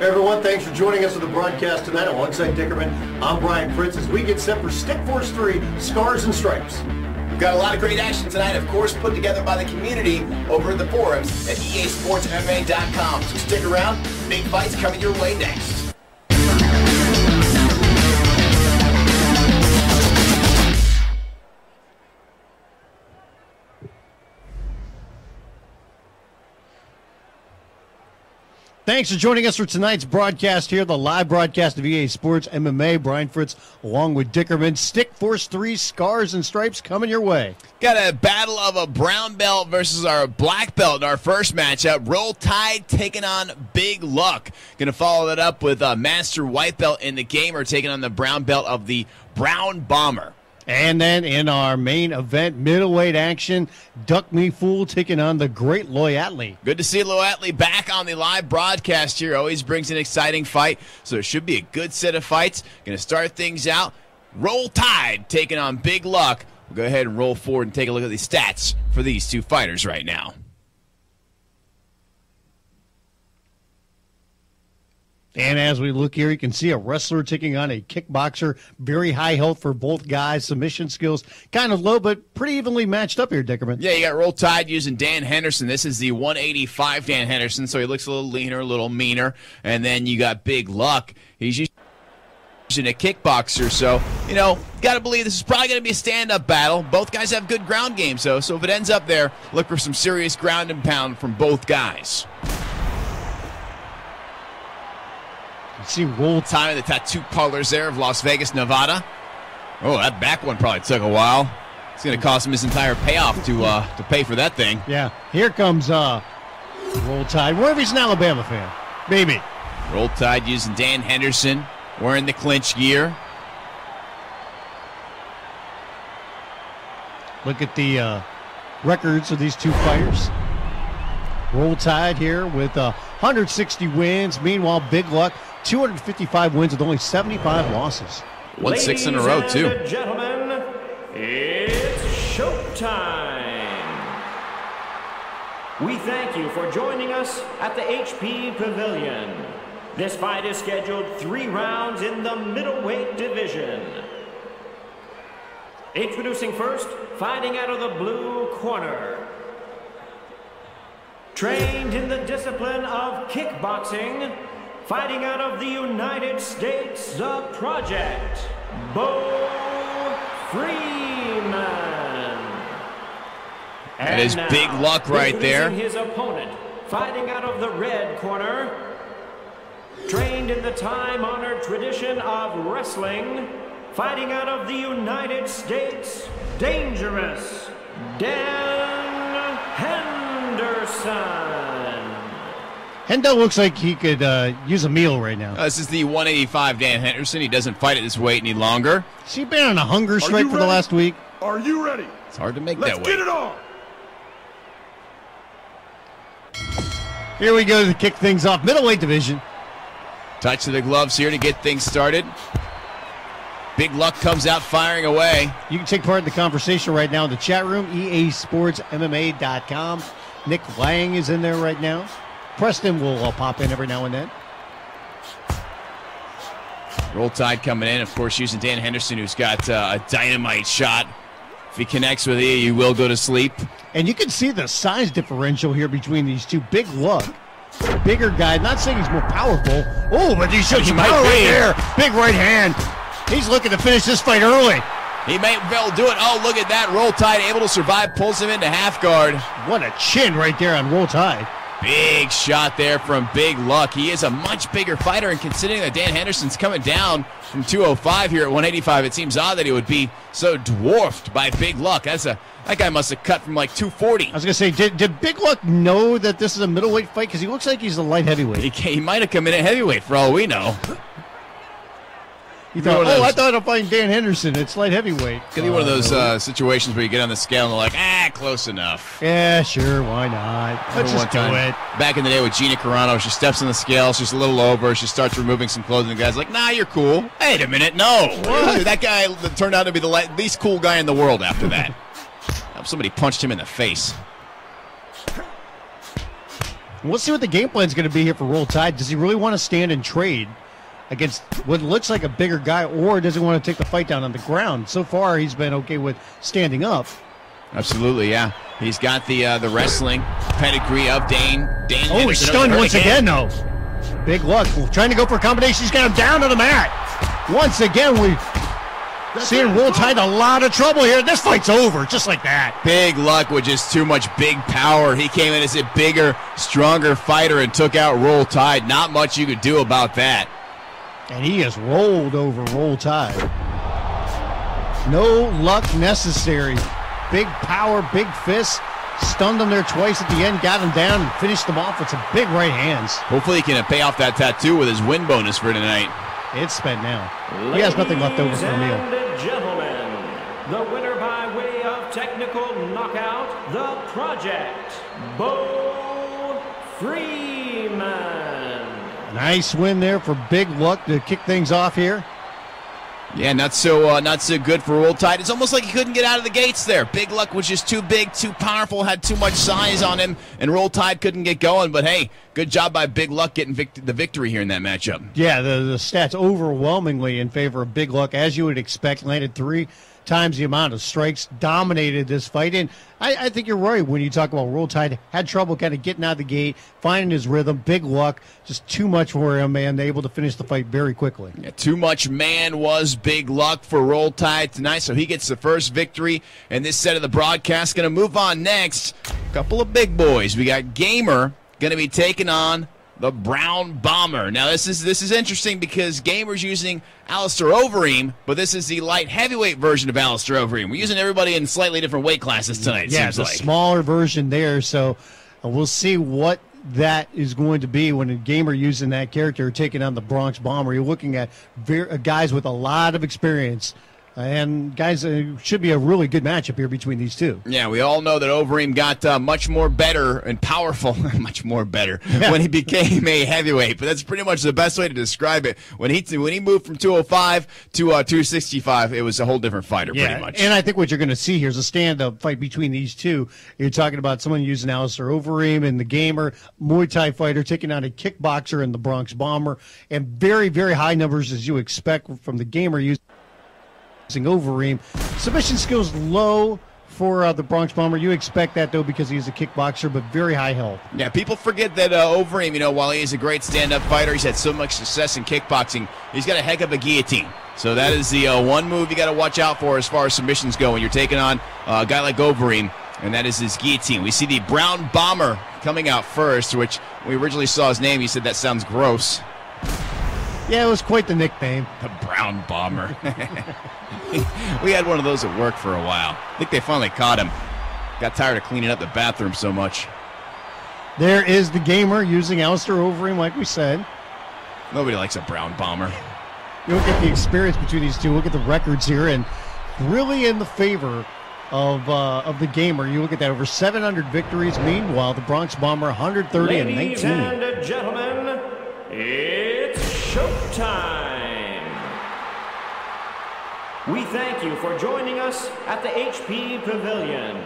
Hey everyone, thanks for joining us for the broadcast tonight. Alongside Dickerman, I'm Brian Fritz as we get set for Stikforce 3, Scars and Stripes. We've got a lot of great action tonight, of course, put together by the community over at the forums at easportsmma.com. So stick around, big fights coming your way next. Thanks for joining us for tonight's broadcast here, the live broadcast of EA Sports MMA. Brian Fritz along with Dickerman. Stikforce 3, Scars and Stripes coming your way. Got a battle of a brown belt versus our black belt in our first matchup. Roll Tide taking on Big Luck. Going to follow that up with a master white belt in the Gamer taking on the brown belt of the Brown Bomber. And then in our main event, middleweight action, DuckMeFool taking on TheGreatLoyatly. Good to see Loyatly back on the live broadcast here. Always brings an exciting fight, so it should be a good set of fights. Going to start things out. Roll Tide taking on Big Luck. We'll go ahead and roll forward and take a look at the stats for these two fighters right now. And as we look here, you can see a wrestler taking on a kickboxer. Very high health for both guys. Submission skills kind of low, but pretty evenly matched up here, Dickerman. Yeah, you got Roll Tide using Dan Henderson. This is the 185 Dan Henderson, so he looks a little leaner, a little meaner. And then you got Big Luck. He's using a kickboxer, so, you know, got to believe this is probably going to be a stand-up battle. Both guys have good ground games, though, so if it ends up there, look for some serious ground and pound from both guys. See Roll Time in the tattoo parlors there of Las Vegas, Nevada. Oh, that back one probably took a while. It's going to cost him his entire payoff to pay for that thing. Yeah, here comes Roll Tide. Where if he's an Alabama fan? Maybe. Roll Tide using Dan Henderson, wearing the clinch gear. Look at the records of these two fighters. Roll Tide here with 160 wins. Meanwhile, Big Luck, 255 wins with only 75 losses. Won 6 in a row, too. Ladies and gentlemen, it's showtime. We thank you for joining us at the HP Pavilion. This fight is scheduled 3 rounds in the middleweight division. Introducing first, fighting out of the blue corner. Trained in the discipline of kickboxing, fighting out of the United States, the Project, Bo Freeman. That is Big Luck right there. His opponent, fighting out of the red corner, trained in the time-honored tradition of wrestling, fighting out of the United States, Dangerous Dan Henderson. Hendo looks like he could use a meal right now. This is the 185 Dan Henderson. He doesn't fight at this weight any longer. Has he been on a hunger strike for the last week? Are you ready? It's hard to make Let's that weight. get it on. Here we go to kick things off. Middleweight division. Touch of the gloves here to get things started. Big Luck comes out firing away. You can take part in the conversation right now in the chat room, easportsmma.com. Nick Lang is in there right now. Preston will pop in every now and then. Roll Tide coming in, of course, using Dan Henderson, who's got a dynamite shot. If he connects with you, you will go to sleep. And you can see the size differential here between these two. Big Luck, bigger guy. Not saying he's more powerful. Oh, but he shows some power right there. Big right hand. He's looking to finish this fight early. He may well do it. Oh, look at that. Roll Tide able to survive, pulls him into half guard. What a chin right there on Roll Tide. Big shot there from Big Luck. He is a much bigger fighter, and considering that Dan Henderson's coming down from 205 here at 185, it seems odd that he would be so dwarfed by Big Luck. That guy must have cut from like 240. I was going to say, did Big Luck know that this is a middleweight fight? Because he looks like he's a light heavyweight. He might have come in at heavyweight for all we know. You thought, I thought I'm fighting Dan Henderson. It's light heavyweight. Could be one of those situations where you get on the scale and they're like, close enough. Yeah, sure, why not? Let's just do it. Back in the day with Gina Carano, she steps on the scale, she's a little over, she starts removing some clothing. The guy's like, nah, you're cool. Wait a minute, no. What? That guy turned out to be the least cool guy in the world after that. Somebody punched him in the face. We'll see what the game plan is going to be here for Roll Tide. Does he really want to stand and trade against what looks like a bigger guy, or does he want to take the fight down on the ground? So far, he's been okay with standing up. Absolutely, yeah. He's got the wrestling pedigree of Dane. Oh, he's stunned once again, though. Big Luck trying to go for a combination. He's got him down to the mat. Once again, we seeing Roll Tide in a lot of trouble here. This fight's over, just like that. Big Luck with just too much big power. He came in as a bigger, stronger fighter and took out Roll Tide. Not much you could do about that. And he has rolled over Roll Tide. No luck necessary. Big power, big fists. Stunned him there twice at the end, got him down, and finished him off with some big right hands. Hopefully he can pay off that tattoo with his win bonus for tonight. It's spent now. He has nothing left over for a meal. Ladies and gentlemen, the winner by way of technical knockout, the Project, Bo Freeman. Nice win there for Big Luck to kick things off here. Yeah, not so good for Roll Tide. It's almost like he couldn't get out of the gates there. Big Luck was just too big, too powerful, had too much size on him, and Roll Tide couldn't get going. But hey, good job by Big Luck getting the victory here in that matchup. Yeah, the stats overwhelmingly in favor of Big Luck, as you would expect. Landed 3 times the amount of strikes, dominated this fight. And I think you're right when you talk about Roll Tide. Had trouble kind of getting out of the gate, finding his rhythm. Big Luck, just too much for him, man. Able to finish the fight very quickly. Yeah, too much man was Big Luck for Roll Tide tonight, so he gets the first victory in this set of the broadcast. Going to move on next. A couple of big boys. We got Gamer going to be taking on the Brown Bomber. Now, this is interesting because Gamer's using Alistair Overeem, but this is the light heavyweight version of Alistair Overeem. We're using everybody in slightly different weight classes tonight. Yeah, it's a smaller version there, so we'll see what that is going to be when a Gamer using that character taking on the Bronx Bomber. You're looking at guys with a lot of experience. And, guys, it should be a really good matchup here between these two. Yeah, we all know that Overeem got much more better and powerful, much more better, when he became a heavyweight. But that's pretty much the best way to describe it. When he moved from 205 to 265, it was a whole different fighter, pretty much. And I think what you're going to see here is a stand-up fight between these two. You're talking about someone using Alistair Overeem and the Gamer, Muay Thai fighter taking on a kickboxer and the Bronx Bomber, and very, very high numbers as you expect from the Gamer using Overeem. Submission skills low for the Bronx Bomber. You expect that, though, because he's a kickboxer, but very high health. Yeah, people forget that Overeem, while he is a great stand-up fighter, he's had so much success in kickboxing, he's got a heck of a guillotine. So that is the one move you got to watch out for as far as submissions go when you're taking on a guy like Overeem, and that is his guillotine. We see the Brown Bomber coming out first, which when we originally saw his name, he said that sounds gross. Yeah, it was quite the nickname. The Brown Bomber. We had one of those at work for a while. I think they finally caught him. Got tired of cleaning up the bathroom so much. There is the Gamer using Alistair Overeem, like we said. Nobody likes a Brown Bomber. You look at the experience between these two. Look at the records here, and really in the favor of the Gamer. You look at that, over 700 victories. Meanwhile, the Bronx Bomber 130 and 19. Ladies and gentlemen, it's showtime. We thank you for joining us at the HP Pavilion.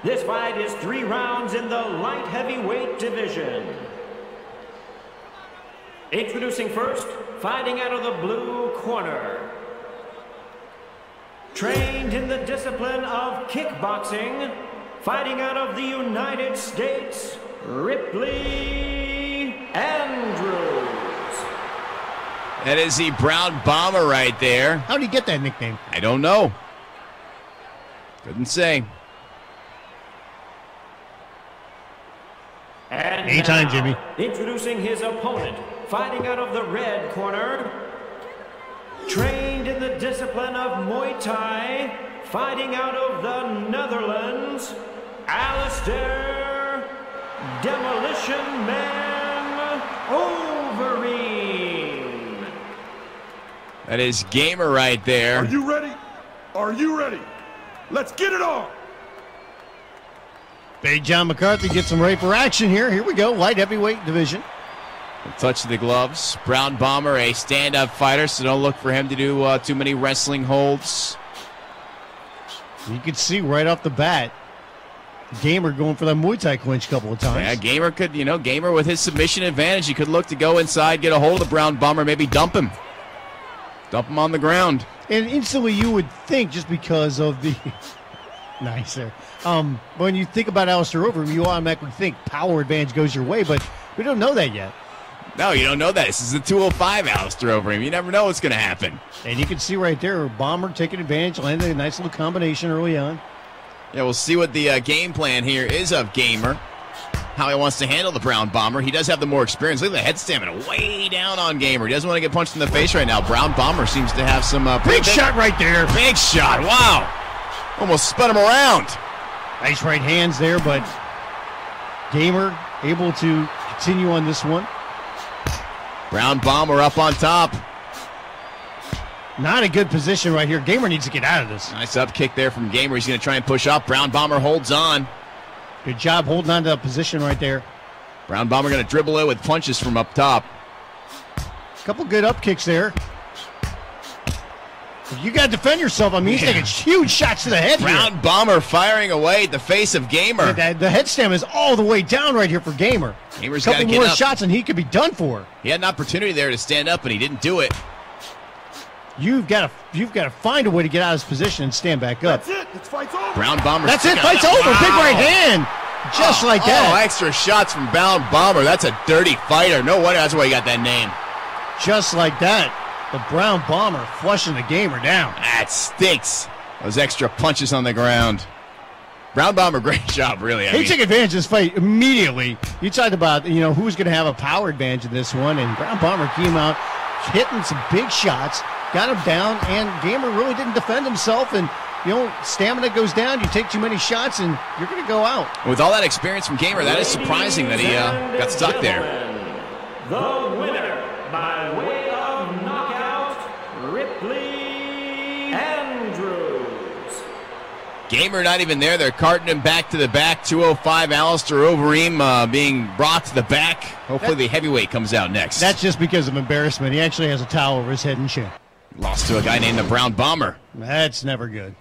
This fight is 3 rounds in the light heavyweight division. Introducing first, fighting out of the blue corner. Trained in the discipline of kickboxing, fighting out of the United States, Ripley Andrews. That is the Brown Bomber right there. How did he get that nickname? I don't know. Couldn't say. And anytime, now, Jimmy. Introducing his opponent, fighting out of the red corner. Trained in the discipline of Muay Thai, fighting out of the Netherlands, Alistair Demolition Man Overeem. That is Gamer right there. Are you ready? Are you ready? Let's get it on. Big John McCarthy gets him ready for action here. Here we go, light heavyweight division. Touch of the gloves. Brown Bomber, a stand-up fighter, so don't look for him to do too many wrestling holds. You can see right off the bat, Gamer going for that Muay Thai clinch a couple of times. Yeah, Gamer could, Gamer with his submission advantage, he could look to go inside, get a hold of the Brown Bomber, maybe dump him. Dump him on the ground. And instantly you would think, just because of the... nice there. When you think about Alistair Overeem, you automatically think power advantage goes your way, but we don't know that yet. No, you don't know that. This is the 205 Alistair Overeem. You never know what's going to happen. And you can see right there, Bomber taking advantage, landing a nice little combination early on. Yeah, we'll see what the game plan here is of Gamer, how he wants to handle the Brown Bomber. He does have the more experience. Look at the head stamina way down on Gamer. He doesn't want to get punched in the face right now. Brown Bomber seems to have some... big shot right there. Big shot. Wow. Almost spun him around. Nice right hands there, but Gamer able to continue on this one. Brown Bomber up on top. Not a good position right here. Gamer needs to get out of this. Nice up kick there from Gamer. He's going to try and push up. Brown Bomber holds on. Good job holding on to that position right there. Brown Bomber going to dribble it with punches from up top. A couple good up kicks there. You got to defend yourself. I mean, he's taking huge shots to the head Brown here. Bomber firing away at the face of Gamer. The head stem is all the way down right here for Gamer. Gamer's a couple got to get more up. shots and he could be done for. He had an opportunity there to stand up, and he didn't do it. You've got to find a way to get out of this position and stand back up. That's it. This fight's over. Brown Bomber. That's it. Fight's over. Wow. Big right hand. Just like that. Oh, extra shots from Brown Bomber. That's a dirty fighter. No wonder that's why he got that name. Just like that. The Brown Bomber flushing the Gamer down. That stinks. Those extra punches on the ground. Brown Bomber, great job, really. He took advantage of this fight immediately. You talked about, who's going to have a power advantage in this one, and Brown Bomber came out hitting some big shots, got him down, and Gamer really didn't defend himself, and stamina goes down, you take too many shots, and you're going to go out. With all that experience from Gamer, that is surprising that he got stuck there. The winner by way of knockout, Ripley Andrews. Gamer not even there. They're carting him back to the back. 205 Alistair Overeem being brought to the back. Hopefully the heavyweight comes out next. That's just because of embarrassment. He actually has a towel over his head and chin. Lost to a guy named the Brown Bomber. That's never good.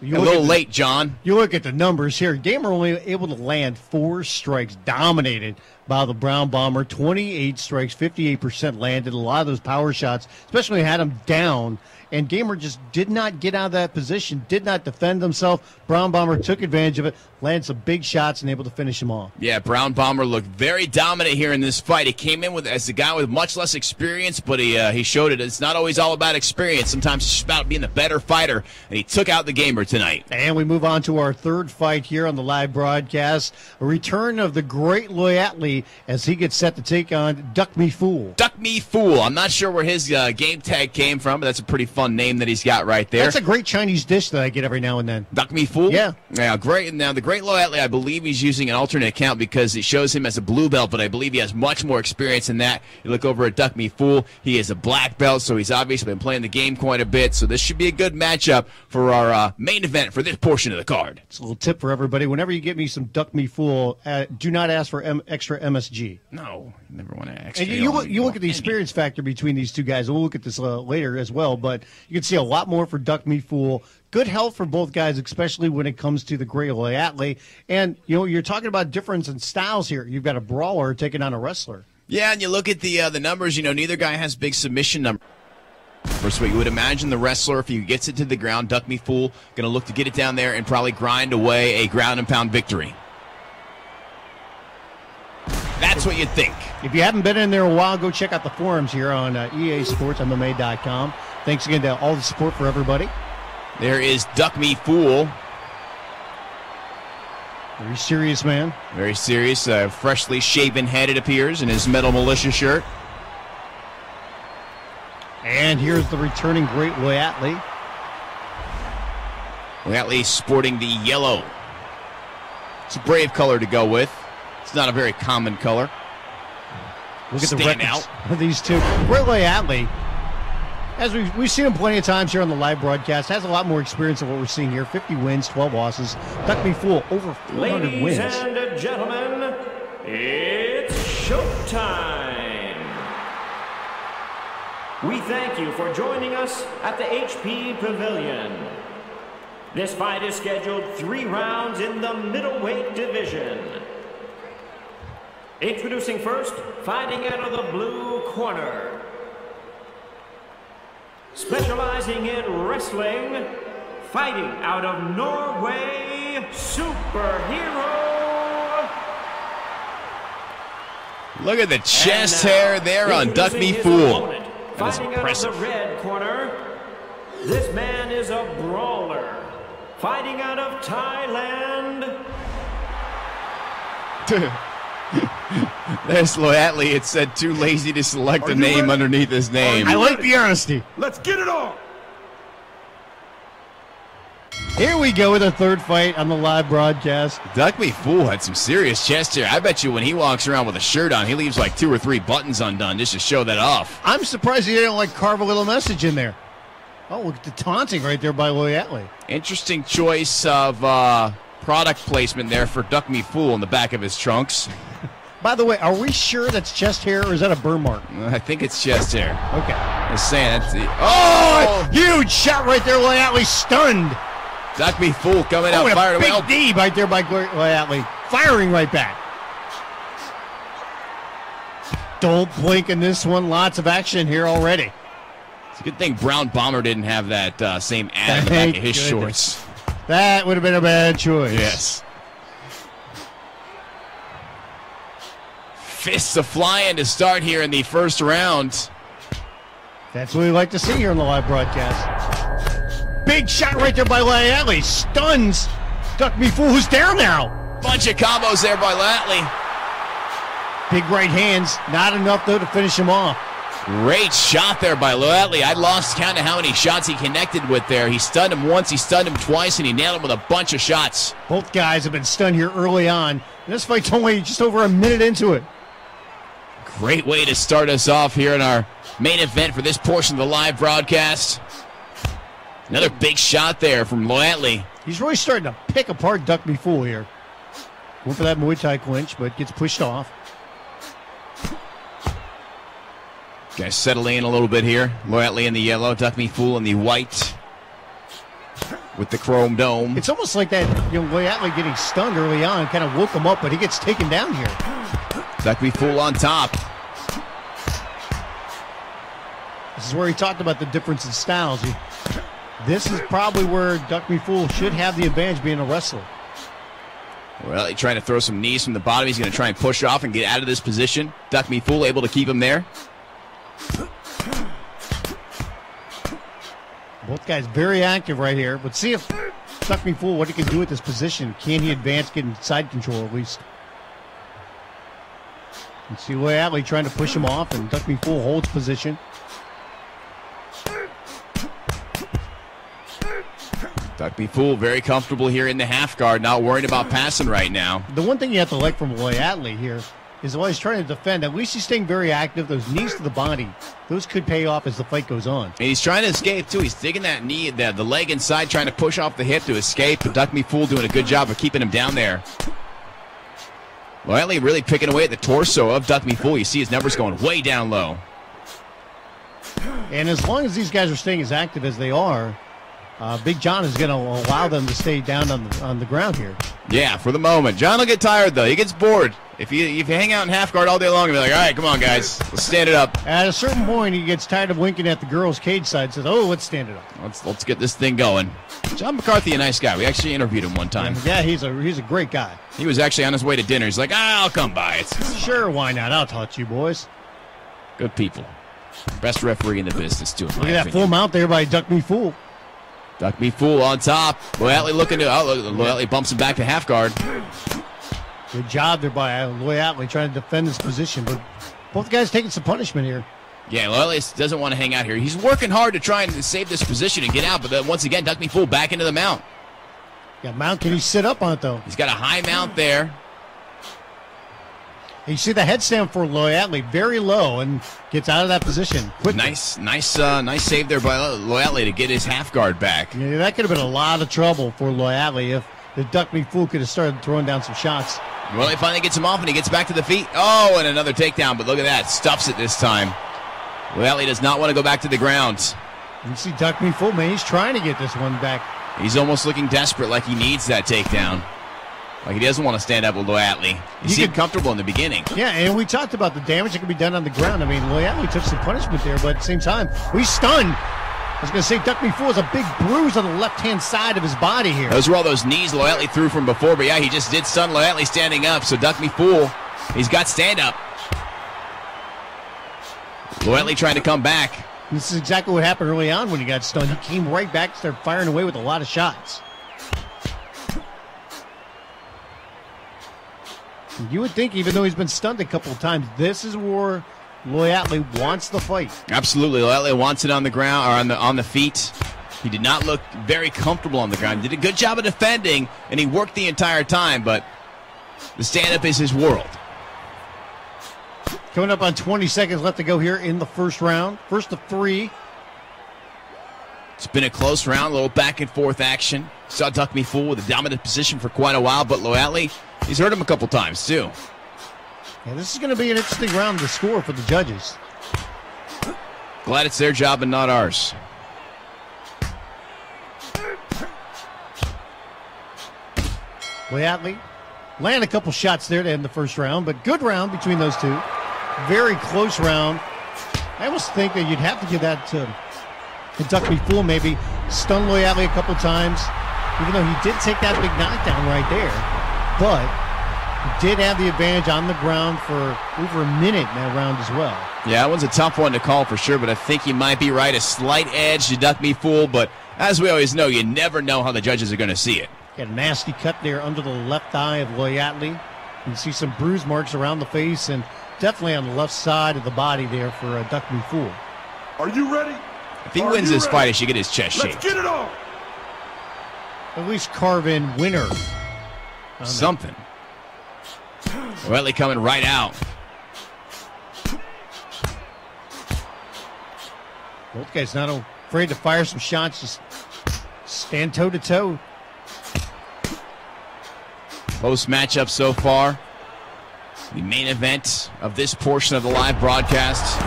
A little late, John. You look at the numbers here. Gamer only able to land 4 strikes, dominated by the Brown Bomber. 28 strikes, 58% landed. A lot of those power shots, especially had him down. And Gamer just did not get out of that position, did not defend himself. Brown Bomber took advantage of it, landed some big shots, and able to finish him off. Yeah, Brown Bomber looked very dominant here in this fight. He came in as a guy with much less experience, but he showed it. It's not always all about experience. Sometimes it's just about being the better fighter, and he took out the Gamer tonight. And we move on to our third fight here on the live broadcast. A return of the DeGreatLoyatly as he gets set to take on DuckMeFool. DuckMeFool. I'm not sure where his game tag came from, but that's a pretty fun name that he's got right there. That's a great Chinese dish that I get every now and then. DuckMeFool? Yeah. Yeah, great. Now, the DeGreatLoyatly, I believe he's using an alternate account because it shows him as a blue belt, but I believe he has much more experience than that. You look over at DuckMeFool, he is a black belt, so he's obviously been playing the game quite a bit, so this should be a good matchup for our main event for this portion of the card. It's a little tip for everybody. Whenever you get me some DuckMeFool, do not ask for extra MSG. No, you never want to extra. And you look at the experience factor between these two guys. We'll look at this later as well, but you can see a lot more for DuckMeFool. Good health for both guys, especially when it comes to the DeGreatLoyatly. And, you're talking about difference in styles here. You've got a brawler taking on a wrestler. Yeah, and you look at the numbers, neither guy has big submission numbers. First, what you would imagine the wrestler, if he gets it to the ground, DuckMeFool, going to look to get it down there and probably grind away a ground and pound victory. That's what you'd think. If you haven't been in there a while, go check out the forums here on EASportsMMA.com. Thanks again to all the support for everybody. There is DuckMeFool. Very serious man. Very serious. Freshly shaven head, it appears, in his Metal Militia shirt. And here's the returning DeGreatLoyatly. Loyatly sporting the yellow. It's a brave color to go with. It's not a very common color. Look at the Stand records out. of these two. DeGreatLoyatly, as we've seen him plenty of times here on the live broadcast, has a lot more experience than what we're seeing here. 50 wins, 12 losses. DuckMeFool, over 400 Ladies wins. and gentlemen, it's showtime. We thank you for joining us at the HP Pavilion. This fight is scheduled 3 rounds in the middleweight division. Introducing first, fighting out of the blue corner. Specializing in wrestling, fighting out of Norway, superhero. Look at the chest hair there on DuckMeFool. That is fighting impressive. out of the red corner, this man is a brawler. Fighting out of Thailand. There's Loyatly. It said too lazy to select a name underneath his name. I like the honesty. Let's get it on. Here we go with a third fight on the live broadcast. DuckMeFool had some serious chest hair. I bet you when he walks around with a shirt on, he leaves like 2 or 3 buttons undone just to show that off. I'm surprised he didn't like carve a little message in there. Oh, look at the taunting right there by Loyatly. Interesting choice of product placement there for DuckMeFool in the back of his trunks. By the way, are we sure that's chest hair or is that a burn mark? I think it's chest hair. Okay. Just saying. That's the, Oh, huge shot right there. Loyatly stunned. DuckMeFool coming out, And fired a away. big knee right there by Loyatly. Firing right back. Don't blink in this one. Lots of action here already. It's a good thing DhexBrownxBomber didn't have that same ad in the back of his shorts. That would have been a bad choice. Yes. Fists a-flying to start here in the first round. That's what we like to see here in the live broadcast. Big shot right there by Loyatly. Stuns DuckMeFool, who's down now. Bunch of combos there by Loyatly. Big right hands. Not enough, though, to finish him off. Great shot there by Loyatly. I lost count of how many shots he connected with there. He stunned him once, he stunned him twice, and he nailed him with a bunch of shots. Both guys have been stunned here early on. This fight's only just over a minute into it. Great way to start us off here in our main event for this portion of the live broadcast. Another big shot there from Loyatly. He's really starting to pick apart DuckMeFool here. Went for that Muay Thai clinch, but gets pushed off. Guys settling in a little bit here. Loyatly in the yellow, DuckMeFool in the white with the chrome dome. It's almost like that, Loyatly getting stunned early on kind of woke him up, but he gets taken down here. DuckMeFool on top. This is where he talked about the difference in styles. This is probably where DuckMeFool should have the advantage being a wrestler. Well, he's trying to throw some knees from the bottom. He's going to try and push off and get out of this position. DuckMeFool able to keep him there. Both guys very active right here. But see if DuckMeFool, what he can do at this position. Can he advance, get in side control at least? You see Loyatly trying to push him off, and DuckMeFool holds position. DuckMeFool very comfortable here in the half guard, not worried about passing right now. The one thing you have to like from Loyatly here is while he's trying to defend, at least he's staying very active. Those knees to the body, those could pay off as the fight goes on. And he's trying to escape, too. He's digging that knee, the leg inside, trying to push off the hip to escape. But DuckMeFool doing a good job of keeping him down there. Loyatly really picking away at the torso of DuckMeFool. You see his numbers going way down low. And as long as these guys are staying as active as they are, Big John is going to allow them to stay down on the ground here. Yeah, for the moment. John will get tired, though. He gets bored. If you hang out in half guard all day long, he'll be like, all right, come on, guys. Let's stand it up. At a certain point, he gets tired of winking at the girls' cage side, says, oh, let's stand it up. Let's get this thing going. John McCarthy, a nice guy. We actually interviewed him one time. Yeah, he's a great guy. He was actually on his way to dinner. He's like, I'll come by. It's Sure, why not? I'll touch you, boys. good people. Best referee in the business, too. Look at that full mount there by DuckMeFool. DuckMeFool on top. Loyatly looking to. Loyatly bumps him back to half guard. Good job there by Loyatly trying to defend his position, but both guys taking some punishment here. Yeah, Loyatly doesn't want to hang out here. He's working hard to try and save this position and get out, but then once again, DuckMeFool back into the mount. Yeah, mount, can he sit up on it, though? He's got a high mount there. You see the headstand for Loyatly very low and gets out of that position quickly. Nice save there by Loyatly to get his half guard back. Yeah, that could have been a lot of trouble for Loyatly if DuckMeFool could have started throwing down some shots. Well, he finally gets him off and he gets back to the feet. Oh, and another takedown, but look at that. Stuffs it this time. Loyatly does not want to go back to the ground. You see DuckMeFool, man, he's trying to get this one back. He's almost looking desperate, like he needs that takedown. Like he doesn't want to stand up with Loyatly. He seemed comfortable in the beginning. Yeah, and we talked about the damage that can be done on the ground. I mean, Loyatly took some punishment there, but at the same time, he's stunned. I was going to say, DuckMeFool has a big bruise on the left-hand side of his body here. Those were all those knees Loyatly threw from before, but yeah, he just did stun Loyatly standing up, so DuckMeFool, he's got stand-up. Loyatly trying to come back. This is exactly what happened early on when he got stunned. He came right back, started firing away with a lot of shots. You would think, even though he's been stunned a couple of times, this is where Loyatly wants the fight. Absolutely, Loyatly wants it on the ground or on the feet. He did not look very comfortable on the ground. He did a good job of defending, and he worked the entire time, but the stand-up is his world. Coming up on 20 seconds left to go here in the first round. First of 3. It's been a close round, a little back-and-forth action. Saw DuckMeFool with a dominant position for quite a while, but Loyatly, he's hurt him a couple times, too. Yeah, this is going to be an interesting round to score for the judges. Glad it's their job and not ours. Loyatly land a couple shots there to end the first round, but good round between those two. Very close round. I almost think that you'd have to give that to DuckMeFool, maybe. Stun Loyatly a couple times, even though he did take that big knockdown right there. But he did have the advantage on the ground for over a minute in that round as well. Yeah, that one's a tough one to call for sure, but I think you might be right. A slight edge to DuckMeFool, but as we always know, you never know how the judges are going to see it. Got a nasty cut there under the left eye of Loyatly. You can see some bruise marks around the face and definitely on the left side of the body there for DuckMeFool. Are you ready? If he wins this fight, he should get his chest shaped. Let's get it on. At least carve in winner. Something. Loyatly coming right out. Both guys not afraid to fire some shots, just stand toe-to-toe. Close matchup so far. The main event of this portion of the live broadcast.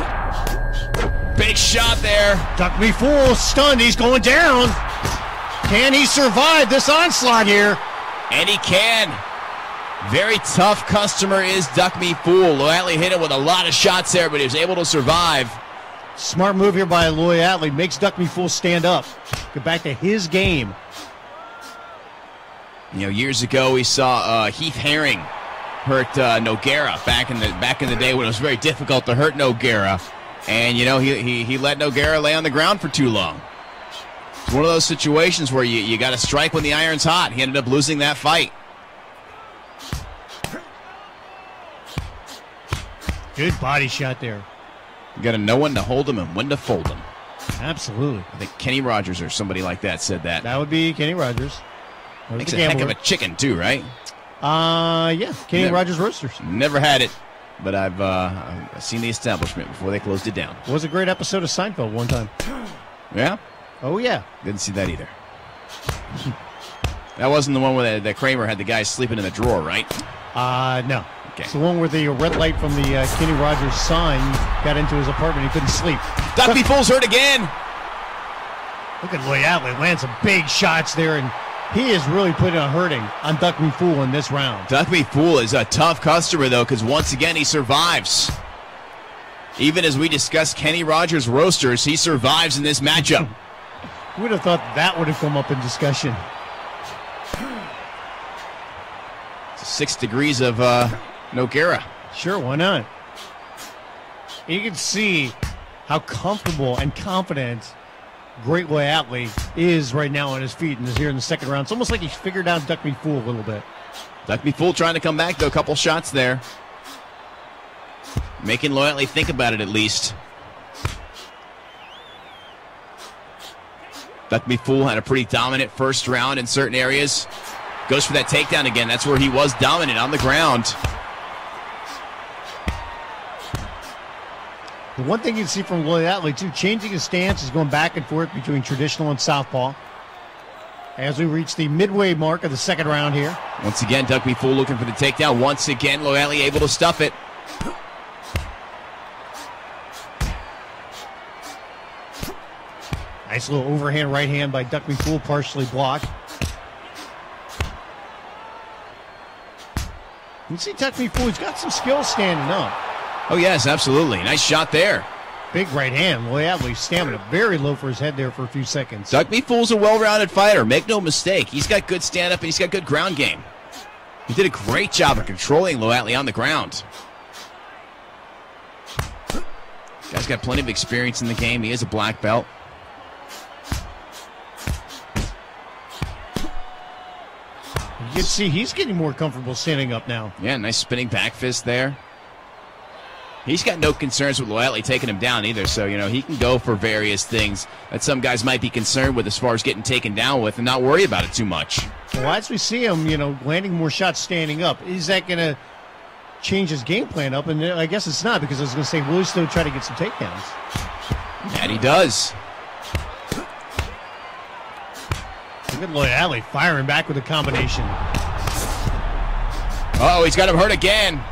Big shot there. DuckMeFool stunned. He's going down. Can he survive this onslaught here? And he can. Very tough customer is DuckMeFool. Loyatly hit him with a lot of shots there, but he was able to survive. Smart move here by Loyatly. Makes DuckMeFool stand up. Get back to his game. You know, years ago we saw Heath Herring hurt Nogueira back in the day when it was very difficult to hurt Nogueira, and you know he let Nogueira lay on the ground for too long. It's one of those situations where you got to strike when the iron's hot. He ended up losing that fight. Good body shot there. You got to know when to hold him and when to fold him. Absolutely. I think Kenny Rogers or somebody like that said that. That would be Kenny Rogers. Makes a heck of a chicken too, right? Yeah, Kenny Rogers Roasters. Never had it, but I've seen the establishment before they closed it down. It was a great episode of Seinfeld one time. Yeah? Oh, yeah. Didn't see that either. That wasn't the one where that Kramer had the guy sleeping in the drawer, right? No. Okay. It's the one where the red light from the Kenny Rogers sign got into his apartment. He couldn't sleep. DuckMeFool's hurt again. Look at Loyatly. Land some big shots there, and he is really putting a hurting on DuckMeFool in this round. DuckMeFool is a tough customer, though, because once again, he survives. Even as we discussed Kenny Rogers Roasters, he survives in this matchup. Who would have thought that would have come up in discussion? 6 degrees of Nogueira. Sure, why not? You can see how comfortable and confident Great Loyatly is right now on his feet and is here in the second round. It's almost like he's figured out DuckMeFool a little bit. DuckMeFool trying to come back, though. A couple shots there. Making Loyatly think about it, at least. DuckMeFool had a pretty dominant first round in certain areas. Goes for that takedown again. That's where he was dominant on the ground. The one thing you can see from Loyatly, too, changing his stance is going back and forth between traditional and southpaw. As we reach the midway mark of the second round here. Once again, DuckMeFool looking for the takedown. Once again, Loyatly able to stuff it. Nice little overhand right hand by DuckMeFool, partially blocked. You see DuckMeFool, he's got some skills standing up. Oh, yes, absolutely. Nice shot there. Big right hand. Loyatly's stamina very low for his head there for a few seconds. DuckMeFool's a well-rounded fighter. Make no mistake. He's got good stand-up and he's got good ground game. He did a great job of controlling Loyatly on the ground. Guy's got plenty of experience in the game. He is a black belt. You can see he's getting more comfortable standing up now. Yeah, nice spinning back fist there. He's got no concerns with Loyatly taking him down either, so, you know, he can go for various things that some guys might be concerned with as far as getting taken down with and not worry about it too much. Well, as we see him, you know, landing more shots standing up, is that going to change his game plan up? And I guess it's not, because I was going to say, will he still try to get some takedowns? And he does. Look at Loyatly firing back with a combination. Uh-oh, he's got him hurt again.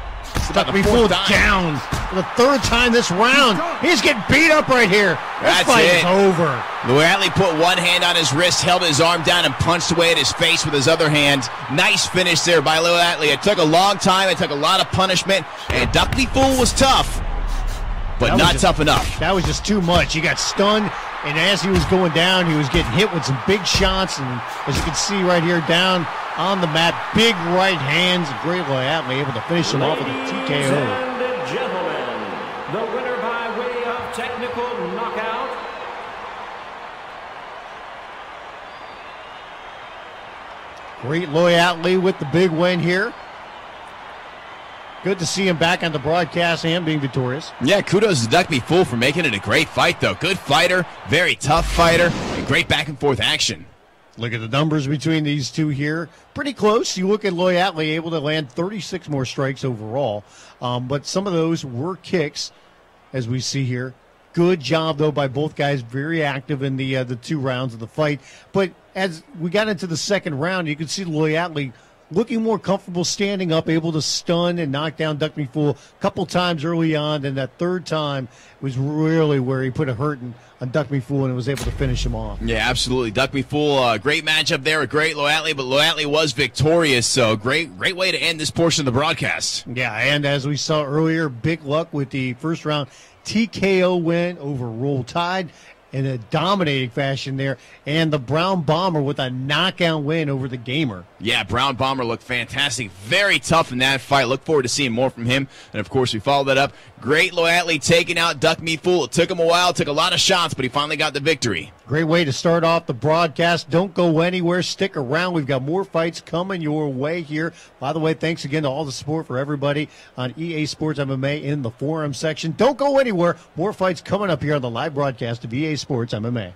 DuckMeFool down for the third time this round. He's getting beat up right here. This fight is over. Loyatly put one hand on his wrist, held his arm down, and punched away at his face with his other hand. Nice finish there by Loyatly. It took a long time. It took a lot of punishment, and DuckMeFool was tough, but not tough enough. That was just too much. He got stunned, and as he was going down, he was getting hit with some big shots, and as you can see right here, down on the mat, big right hands. DheGreatLoyatly able to finish him off with a TKO. Ladies and gentlemen, the winner by way of technical knockout. DheGreatLoyatly with the big win here. Good to see him back on the broadcast and being victorious. Yeah, kudos to DuckMeFool for making it a great fight, though. Good fighter, very tough fighter, and great back-and-forth action. Look at the numbers between these two here. Pretty close. You look at Loyatly able to land 36 more strikes overall. But some of those were kicks, as we see here. Good job, though, by both guys. Very active in the 2 rounds of the fight. But as we got into the second round, you could see Loyatly looking more comfortable standing up, able to stun and knock down DuckMeFool a couple times early on. And that third time was really where he put a hurting on DuckMeFool and was able to finish him off. Yeah, absolutely. DuckMeFool, great matchup there with DheGreatLoyatly, but Loyatly was victorious, so great way to end this portion of the broadcast. Yeah, and as we saw earlier, big luck with the first round TKO win over Roll Tide in a dominating fashion there, and the Brown Bomber with a knockout win over the Gamer. Yeah, Brown Bomber looked fantastic. Very tough in that fight. Look forward to seeing more from him. And, of course, we followed that up. DheGreatLoyatly taking out DuckMeFool. It took him a while, took a lot of shots, but he finally got the victory. Great way to start off the broadcast. Don't go anywhere. Stick around. We've got more fights coming your way here. By the way, thanks again to all the support for everybody on EA Sports MMA in the forum section. Don't go anywhere. More fights coming up here on the live broadcast of EA Sports MMA.